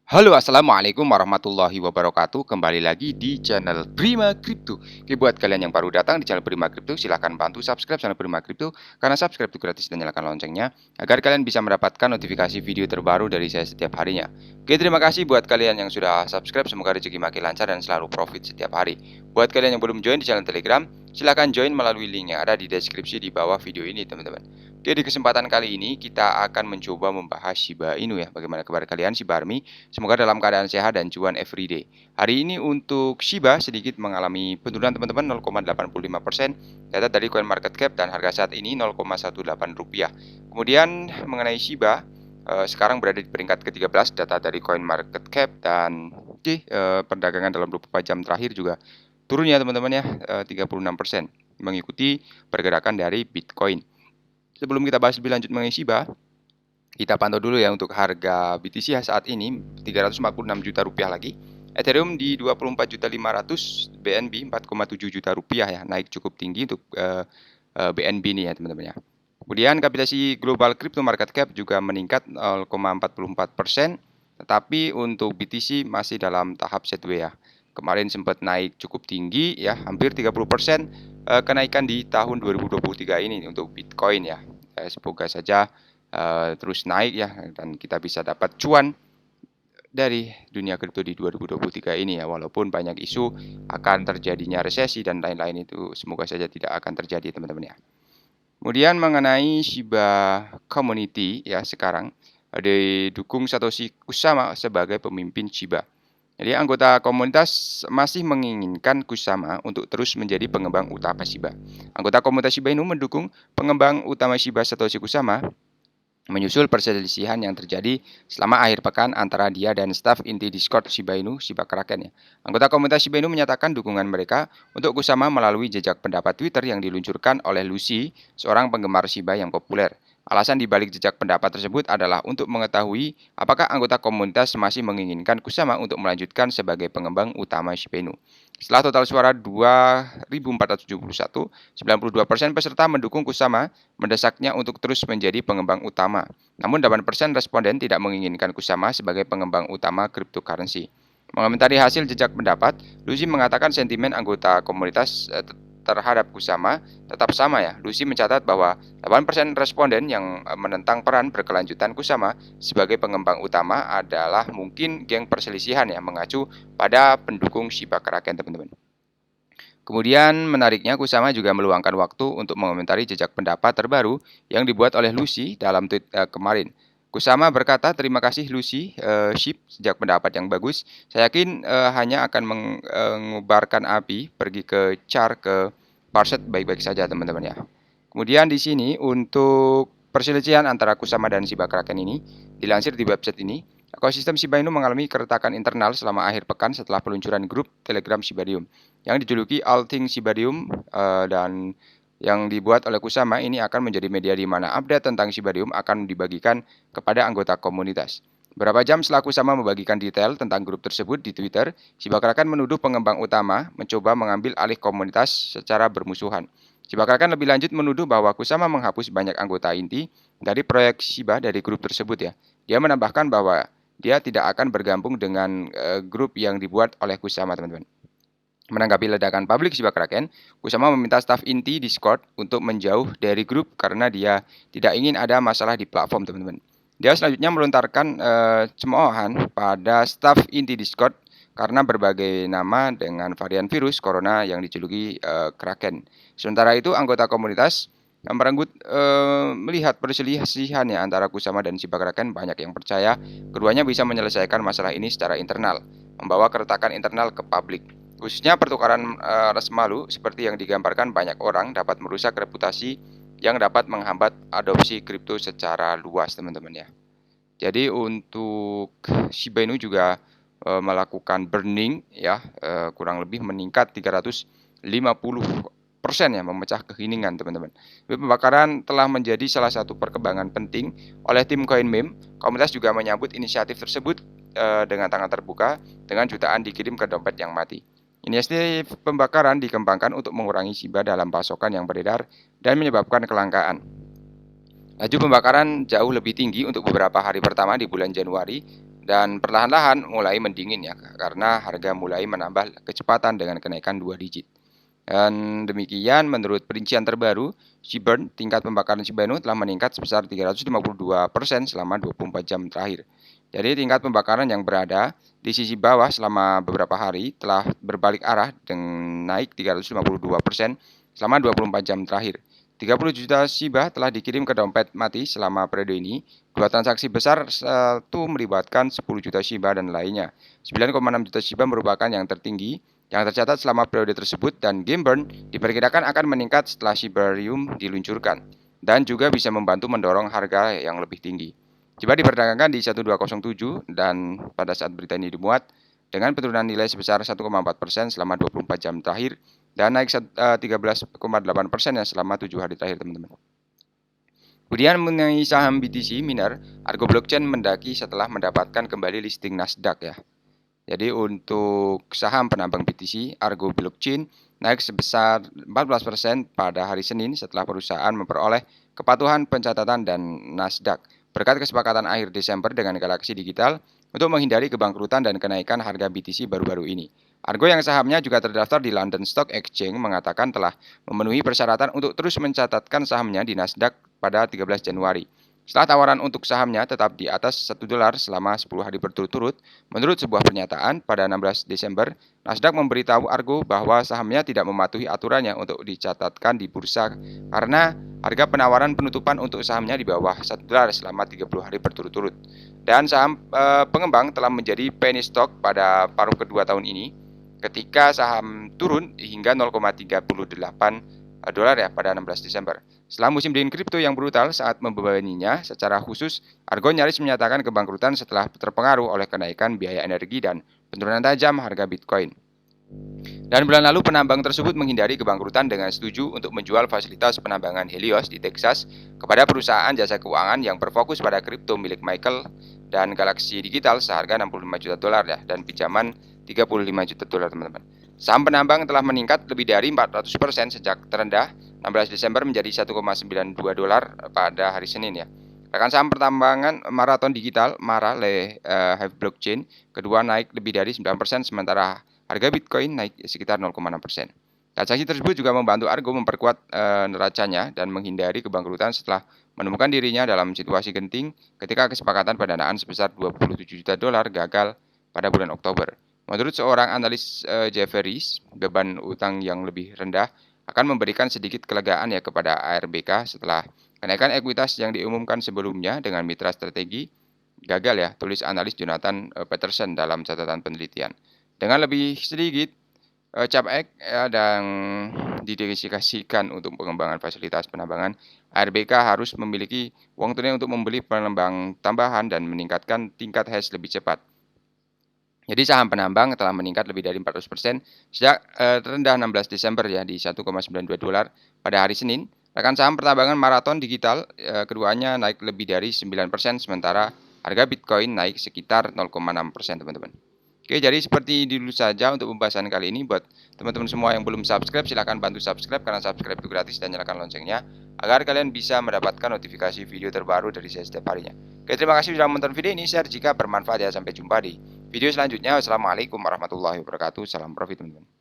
Halo, assalamualaikum warahmatullahi wabarakatuh. Kembali lagi di channel Prima Crypto. Oke, buat kalian yang baru datang di channel Prima Crypto, silahkan bantu subscribe channel Prima Crypto karena subscribe itu gratis dan nyalakan loncengnya agar kalian bisa mendapatkan notifikasi video terbaru dari saya setiap harinya. Oke, terima kasih buat kalian yang sudah subscribe. Semoga rezeki makin lancar dan selalu profit setiap hari. Buat kalian yang belum join di channel Telegram, silahkan join melalui link yang ada di deskripsi di bawah video ini, teman-teman. Oke, di kesempatan kali ini kita akan mencoba membahas Shiba Inu ya. Bagaimana kabar kalian, Shiba Army? Semoga dalam keadaan sehat dan cuan everyday. Hari ini untuk Shiba sedikit mengalami penurunan teman-teman 0,85%. Data dari CoinMarketCap dan harga saat ini 0,18 rupiah. Kemudian mengenai Shiba, sekarang berada di peringkat ke-13 data dari CoinMarketCap dan perdagangan dalam 24 jam terakhir juga turun ya teman-teman ya, 36% mengikuti pergerakan dari Bitcoin. Sebelum kita bahas lebih lanjut mengenai Shiba, kita pantau dulu ya untuk harga BTC saat ini 346 juta rupiah lagi. Ethereum di 24.500, BNB 4,7 juta rupiah ya, naik cukup tinggi untuk BNB ini ya teman-teman ya. Kemudian kapitalisasi global crypto market cap juga meningkat 0,44%, tetapi untuk BTC masih dalam tahap sideways ya. Kemarin sempat naik cukup tinggi ya, hampir 30% kenaikan di tahun 2023 ini untuk Bitcoin ya. Semoga saja terus naik ya dan kita bisa dapat cuan dari dunia kripto di 2023 ini ya, walaupun banyak isu akan terjadinya resesi dan lain-lain itu semoga saja tidak akan terjadi teman-teman ya. Kemudian mengenai Shiba Community ya, sekarang didukung Satoshi Kusama sebagai pemimpin Shiba. Jadi anggota komunitas masih menginginkan Kusama untuk terus menjadi pengembang utama Shiba. Anggota komunitas Shiba Inu mendukung pengembang utama Shiba Satoshi Kusama menyusul perselisihan yang terjadi selama akhir pekan antara dia dan staf inti Discord Shiba Inu, Shiba Kraken ya. Anggota komunitas Shiba Inu menyatakan dukungan mereka untuk Kusama melalui jejak pendapat Twitter yang diluncurkan oleh Lucy, seorang penggemar Shiba yang populer. Alasan dibalik jejak pendapat tersebut adalah untuk mengetahui apakah anggota komunitas masih menginginkan Kusama untuk melanjutkan sebagai pengembang utama Shiba Inu. Setelah total suara 2.471, 92% peserta mendukung Kusama mendesaknya untuk terus menjadi pengembang utama. Namun 8% responden tidak menginginkan Kusama sebagai pengembang utama cryptocurrency. Mengomentari hasil jejak pendapat, Lucy mengatakan sentimen anggota komunitas terhadap Kusama tetap sama ya. Lucy mencatat bahwa 8% responden yang menentang peran berkelanjutan Kusama sebagai pengembang utama adalah mungkin geng perselisihan yang mengacu pada pendukung Shiba Kraken teman-teman. Kemudian menariknya Kusama juga meluangkan waktu untuk mengomentari jejak pendapat terbaru yang dibuat oleh Lucy dalam tweet kemarin. Kusama berkata, terima kasih Lucy, Ship, jejak pendapat yang bagus. Saya yakin hanya akan mengubarkan api pergi ke char ke Parset baik-baik saja teman-teman ya. Kemudian di sini untuk perselisihan antara Kusama dan Shiba Kraken ini dilansir di website ini. Ekosistem Shiba Inu mengalami keretakan internal selama akhir pekan setelah peluncuran grup Telegram Shibarium yang dijuluki All Things Shibarium dan yang dibuat oleh Kusama ini akan menjadi media di mana update tentang Shibarium akan dibagikan kepada anggota komunitas. Beberapa jam setelah Kusama membagikan detail tentang grup tersebut di Twitter, Shiba Kraken menuduh pengembang utama mencoba mengambil alih komunitas secara bermusuhan. Shiba Kraken lebih lanjut menuduh bahwa Kusama menghapus banyak anggota inti dari proyek Shiba dari grup tersebut ya. Dia menambahkan bahwa dia tidak akan bergabung dengan grup yang dibuat oleh Kusama teman-teman. Menanggapi ledakan publik Shiba Kraken, Kusama meminta staf inti Discord untuk menjauh dari grup karena dia tidak ingin ada masalah di platform teman-teman. Dia selanjutnya melontarkan cemoohan pada staf inti Discord karena berbagai nama dengan varian virus corona yang dijuluki Kraken. Sementara itu anggota komunitas merenggut melihat perselisihan antara Kusama dan Shiba Kraken, banyak yang percaya keduanya bisa menyelesaikan masalah ini secara internal, membawa keretakan internal ke publik. Khususnya pertukaran Rasmalu seperti yang digambarkan banyak orang dapat merusak reputasi yang dapat menghambat adopsi kripto secara luas teman-teman ya. Jadi untuk Shiba Inu juga melakukan burning ya, kurang lebih meningkat 350% ya, memecah keheningan teman-teman. Pembakaran telah menjadi salah satu perkembangan penting oleh tim CoinMeme. Komunitas juga menyambut inisiatif tersebut dengan tangan terbuka dengan jutaan dikirim ke dompet yang mati. Inisiatif pembakaran dikembangkan untuk mengurangi Shiba dalam pasokan yang beredar dan menyebabkan kelangkaan. Laju pembakaran jauh lebih tinggi untuk beberapa hari pertama di bulan Januari dan perlahan-lahan mulai mendingin ya, karena harga mulai menambah kecepatan dengan kenaikan 2 digit. Dan demikian menurut perincian terbaru, Seaburn, tingkat pembakaran Shibano telah meningkat sebesar 352% selama 24 jam terakhir. Jadi tingkat pembakaran yang berada di sisi bawah selama beberapa hari telah berbalik arah dengan naik 352% selama 24 jam terakhir. 30 juta Shiba telah dikirim ke dompet mati selama periode ini. Dua transaksi besar, satu melibatkan 10 juta Shiba dan lainnya 9,6 juta Shiba merupakan yang tertinggi yang tercatat selama periode tersebut, dan game burn diperkirakan akan meningkat setelah Shibarium diluncurkan dan juga bisa membantu mendorong harga yang lebih tinggi. Shiba diperdagangkan di 1207 dan pada saat berita ini dimuat dengan penurunan nilai sebesar 1,4% selama 24 jam terakhir dan naik 13,8% ya selama 7 hari terakhir, teman-teman. Kemudian mengenai saham BTC Miner, Argo Blockchain mendaki setelah mendapatkan kembali listing Nasdaq ya. Jadi untuk saham penambang BTC, Argo Blockchain naik sebesar 14% pada hari Senin setelah perusahaan memperoleh kepatuhan pencatatan dan Nasdaq berkat kesepakatan akhir Desember dengan Galaxy Digital untuk menghindari kebangkrutan dan kenaikan harga BTC baru-baru ini. Argo yang sahamnya juga terdaftar di London Stock Exchange mengatakan telah memenuhi persyaratan untuk terus mencatatkan sahamnya di Nasdaq pada 13 Januari. Setelah tawaran untuk sahamnya tetap di atas $1 selama 10 hari berturut-turut, menurut sebuah pernyataan pada 16 Desember, Nasdaq memberitahu Argo bahwa sahamnya tidak mematuhi aturannya untuk dicatatkan di bursa karena harga penawaran penutupan untuk sahamnya di bawah $1 selama 30 hari berturut-turut. Dan saham pengembang telah menjadi penny stock pada paruh kedua tahun ini, ketika saham turun hingga 0,38 dolar ya pada 16 Desember. Setelah musim dingin kripto yang brutal saat membebaninya secara khusus, Argo nyaris menyatakan kebangkrutan setelah terpengaruh oleh kenaikan biaya energi dan penurunan tajam harga Bitcoin. Dan bulan lalu penambang tersebut menghindari kebangkrutan dengan setuju untuk menjual fasilitas penambangan Helios di Texas kepada perusahaan jasa keuangan yang berfokus pada kripto milik Michael dan Galaxy Digital seharga 65 juta dolar ya, dan pinjaman 35 juta dolar, teman-teman. Saham penambang telah meningkat lebih dari 400% sejak terendah 16 Desember menjadi 1,92 dolar pada hari Senin ya. Rekan saham pertambangan Marathon Digital (MARA) Hive Blockchain kedua naik lebih dari 9% sementara harga Bitcoin naik sekitar 0,6%. Transaksi tersebut juga membantu Argo memperkuat neracanya dan menghindari kebangkrutan setelah menemukan dirinya dalam situasi genting ketika kesepakatan pendanaan sebesar 27 juta dolar gagal pada bulan Oktober. Menurut seorang analis Jefferies, beban utang yang lebih rendah akan memberikan sedikit kelegaan ya kepada ARBK setelah kenaikan ekuitas yang diumumkan sebelumnya dengan mitra strategi gagal ya, tulis analis Jonathan Peterson dalam catatan penelitian. Dengan lebih sedikit CapEx dan didedikasikan untuk pengembangan fasilitas penambangan, ARBK harus memiliki uang tunai untuk membeli penambang tambahan dan meningkatkan tingkat hash lebih cepat. Jadi saham penambang telah meningkat lebih dari 400% sejak terendah 16 Desember ya di 1,92 dolar pada hari Senin. Rekan saham pertambangan Marathon Digital keduanya naik lebih dari 9% sementara harga Bitcoin naik sekitar 0,6%, teman-teman. Oke, jadi seperti dulu saja untuk pembahasan kali ini. Buat teman-teman semua yang belum subscribe, silahkan bantu subscribe karena subscribe itu gratis dan nyalakan loncengnya agar kalian bisa mendapatkan notifikasi video terbaru dari saya setiap harinya. Oke, terima kasih sudah menonton video ini. Share jika bermanfaat ya. Sampai jumpa di video selanjutnya. Wassalamualaikum warahmatullahi wabarakatuh. Salam profit, teman-teman.